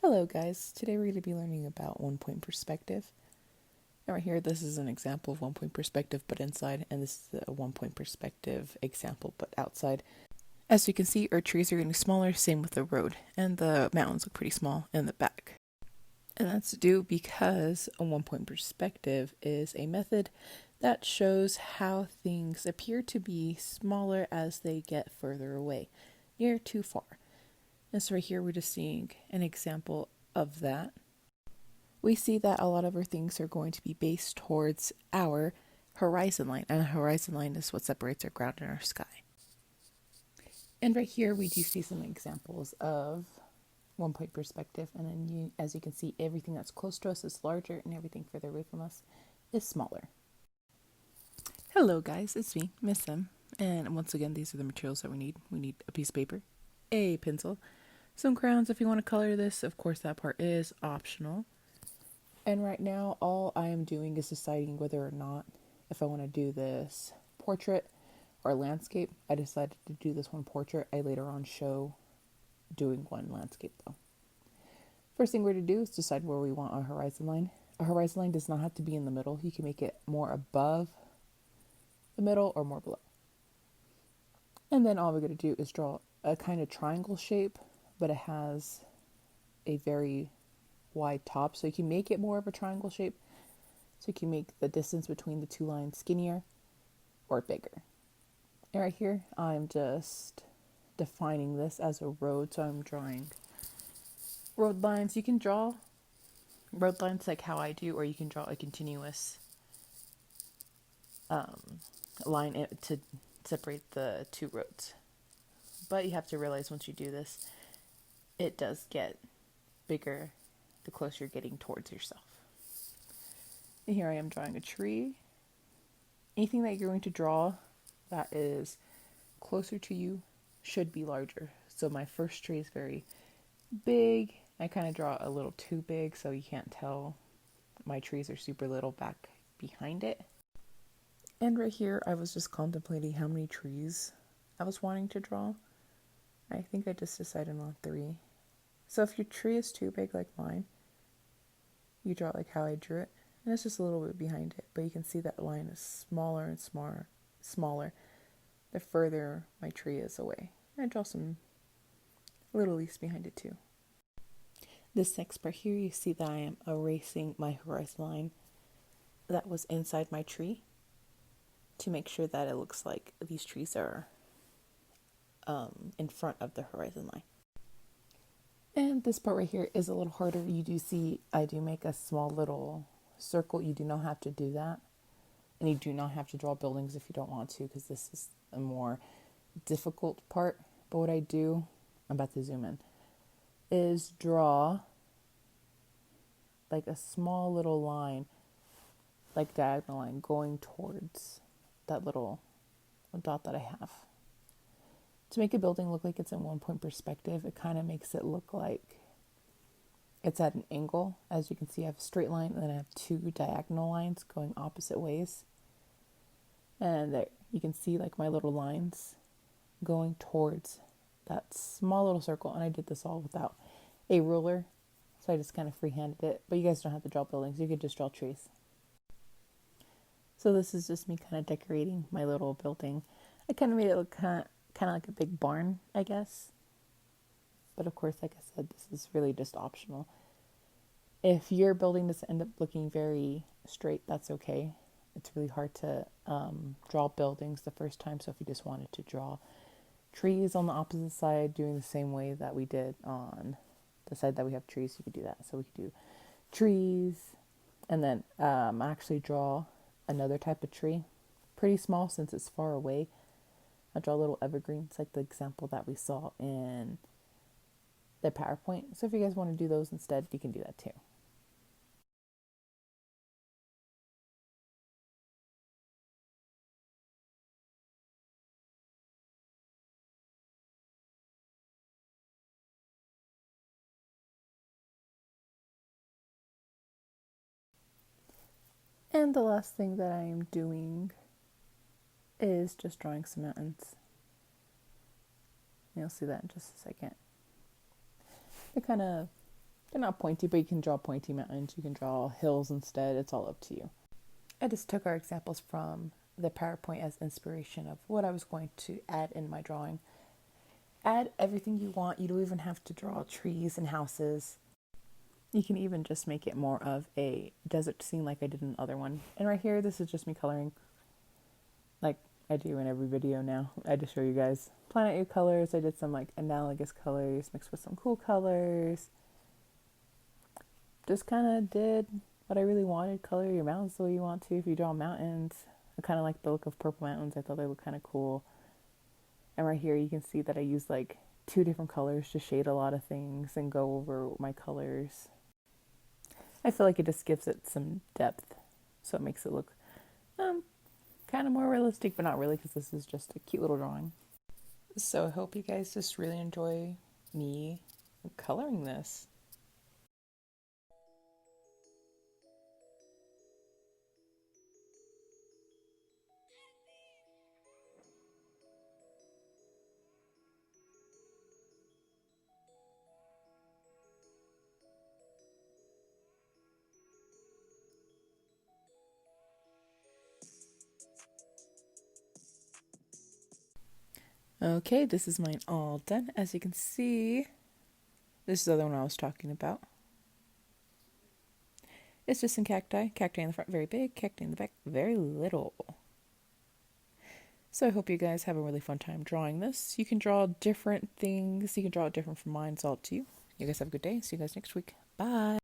Hello guys, today we're going to be learning about one point perspective. And right here, this is an example of one point perspective but inside, and this is a one point perspective example but outside. As you can see, our trees are getting smaller, same with the road, and the mountains look pretty small in the back. And that's due because a one point perspective is a method that shows how things appear to be smaller as they get further away, near too far. And so right here we're just seeing an example of that. We see that a lot of our things are going to be based towards our horizon line, and a horizon line is what separates our ground and our sky. And right here we do see some examples of one point perspective, and then as you can see, everything that's close to us is larger and everything further away from us is smaller. Hello guys, it's me, Miss M, and once again these are the materials that we need. We need a piece of paper, a pencil, some crayons if you want to color this. Of course that part is optional. And right now all I am doing is deciding whether or not if I want to do this portrait or landscape. I decided to do this one portrait. I later on show doing one landscape though. First thing we're going to do is decide where we want our horizon line. A horizon line does not have to be in the middle. You can make it more above the middle or more below. And then all we're going to do is draw a kind of triangle shape, but it has a very wide top, so you can make it more of a triangle shape, so you can make the distance between the two lines skinnier or bigger. And right here I'm just defining this as a road, so I'm drawing road lines. You can draw road lines like how I do, or you can draw a continuous line to separate the two roads. But you have to realize once you do this, it does get bigger the closer you're getting towards yourself. And here I am drawing a tree. Anything that you're going to draw that is closer to you should be larger. So my first tree is very big. I kind of draw a little too big, so you can't tell my trees are super little back behind it. And right here I was just contemplating how many trees I was wanting to draw. I think I just decided on 3. So if your tree is too big like mine, you draw it like how I drew it, and it's just a little bit behind it, but you can see that line is smaller and smaller the further my tree is away. And I draw some little leaves behind it too. This next part here, you see that I am erasing my horizon line that was inside my tree to make sure that it looks like these trees are in front of the horizon line. And this part right here is a little harder. You do see I do make a small little circle. You do not have to do that. And you do not have to draw buildings if you don't want to, because this is a more difficult part. But what I do, I'm about to zoom in, is draw like a small little line, like diagonal line, going towards that little dot that I have. To make a building look like it's in one point perspective, it kind of makes it look like it's at an angle. As you can see, I have a straight line and then I have 2 diagonal lines going opposite ways. And there you can see like my little lines going towards that small little circle. And I did this all without a ruler, so I just kind of freehanded it. But you guys don't have to draw buildings, you could just draw trees. So this is just me kind of decorating my little building. I kind of made it look kind of like a big barn, I guess. But of course, like I said, this is really just optional. If your building doesn't end up looking very straight, that's okay. It's really hard to draw buildings the first time, so if you just wanted to draw trees on the opposite side, doing the same way that we did on the side that we have trees, you could do that. So we could do trees, and then actually draw another type of tree, pretty small since it's far away. I draw little evergreens like the example that we saw in the PowerPoint. So if you guys want to do those instead, you can do that too. And the last thing that I am doing is just drawing some mountains. You'll see that in just a second. They're kind of They're not pointy, but you can draw pointy mountains. You can draw hills instead. It's all up to you. I just took our examples from the PowerPoint as inspiration of what I was going to add in my drawing. Add everything you want. You don't even have to draw trees and houses. You can even just make it more of a desert scene like I did in the other one. And right here, this is just me coloring like I do in every video now. I just show you guys. Plan out your colors. I did some like analogous colors mixed with some cool colors. Just kind of did what I really wanted. Color your mountains the way you want to. If you draw mountains, I kind of like the look of purple mountains. I thought they looked kind of cool. And right here you can see that I used like 2 different colors to shade a lot of things and go over my colors. I feel like it just gives it some depth, so it makes it look kind of more realistic, but not really, because this is just a cute little drawing. So I hope you guys just really enjoy me coloring this. Okay, this is mine all done. As you can see, this is the other one I was talking about. It's just some cacti. Cacti in the front, very big. Cacti in the back, very little. So I hope you guys have a really fun time drawing this. You can draw different things. You can draw it different from mine. It's all up to you. You guys have a good day. See you guys next week. Bye.